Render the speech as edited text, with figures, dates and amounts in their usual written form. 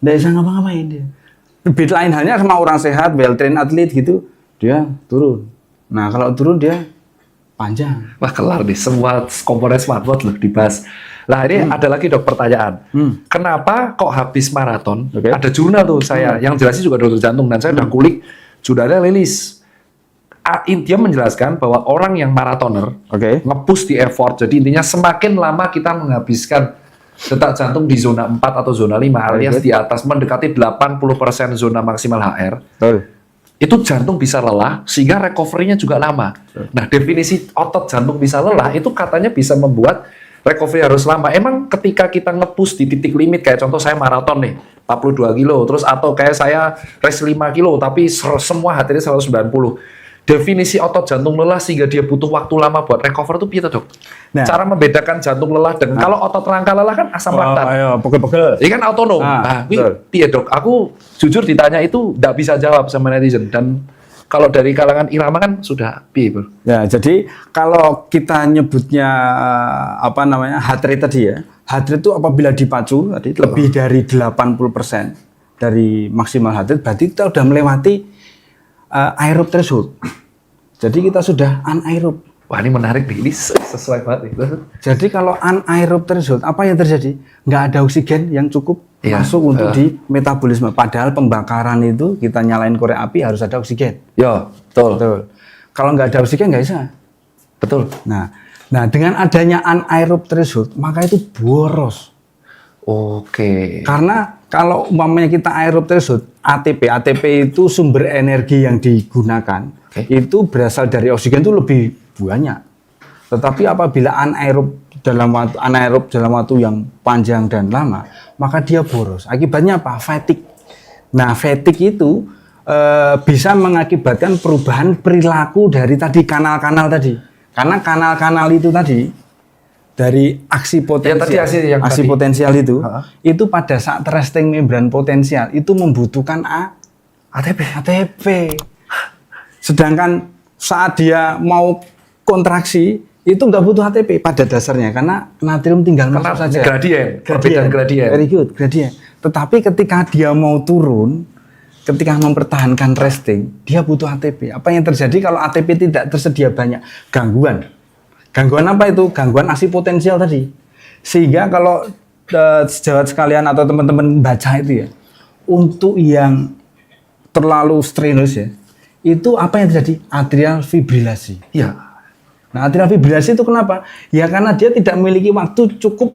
Nggak bisa ngapa-ngapain dia. Beat lain halnya sama orang sehat, well trained atlet gitu, dia turun. Nah kalau turun dia panjang. Wah kelar nih, semua komponen smartwatch loh dibahas. Lah ini ada lagi dok pertanyaan. Kenapa kok habis maraton? Oke. Ada jurnal tuh saya, yang jelasnya juga dokter jantung dan saya udah kulik, jurnalnya rilis. Dia menjelaskan bahwa orang yang maratoner Oke. nge-push di effort. Jadi intinya semakin lama kita menghabiskan detak jantung di zona 4 atau zona 5 alias di atas mendekati 80% zona maksimal HR. Betul. Itu jantung bisa lelah sehingga recovery-nya juga lama. Nah, definisi otot jantung bisa lelah itu katanya bisa membuat recovery harus lama. Emang ketika kita nge-push di titik limit kayak contoh saya maraton nih 42 kilo terus atau kayak saya race 5 kilo tapi semua HTD 190. Definisi otot jantung lelah sehingga dia butuh waktu lama buat recover itu piye dok? Nah. Cara membedakan jantung lelah dengan kalau otot rangka lelah kan asam laktat. Ayo, pegel-pegel. Ini kan otonom. Piye dok? Aku jujur ditanya itu nggak bisa jawab sama netizen dan kalau dari kalangan irama kan sudah piye bro? Ya, jadi kalau kita nyebutnya apa namanya heart rate tadi ya, heart rate itu apabila dipacu tadi lebih dari 80% dari maksimal heart rate, berarti kita sudah melewati aerob threshold. Jadi kita sudah anaerob. Wah ini menarik nih, ini sesuai banget nih. Jadi kalau anaerob threshold, apa yang terjadi? Nggak ada oksigen yang cukup masuk untuk di metabolisme. Padahal pembakaran itu kita nyalain korek api harus ada oksigen. Ya, betul. Kalau nggak ada oksigen nggak bisa. Betul. Nah dengan adanya anaerob threshold, maka itu boros. Oke. Karena kalau umpamanya kita aerob threshold, ATP itu sumber energi yang digunakan, itu berasal dari oksigen itu lebih banyak. Tetapi apabila anaerob dalam waktu yang panjang dan lama, maka dia boros. Akibatnya apa? Fatigue. Nah, fatigue itu bisa mengakibatkan perubahan perilaku dari tadi kanal-kanal tadi. Karena kanal-kanal itu tadi dari aksi potensial, aksi potensial itu pada saat resting membran potensial itu membutuhkan ATP. Sedangkan saat dia mau kontraksi itu nggak butuh ATP pada dasarnya karena natrium tinggal masuk saja. Gradien. Very good, gradien. Tetapi ketika dia mau turun, ketika mempertahankan resting, dia butuh ATP. Apa yang terjadi kalau ATP tidak tersedia banyak? Gangguan. Gangguan apa itu? Gangguan aksi potensial tadi. Sehingga kalau sejawat sekalian atau teman-teman baca itu ya, untuk yang terlalu strenuous ya, itu apa yang terjadi? Atrial fibrilasi. Iya. Nah, atrial fibrilasi itu kenapa? Ya karena dia tidak memiliki waktu cukup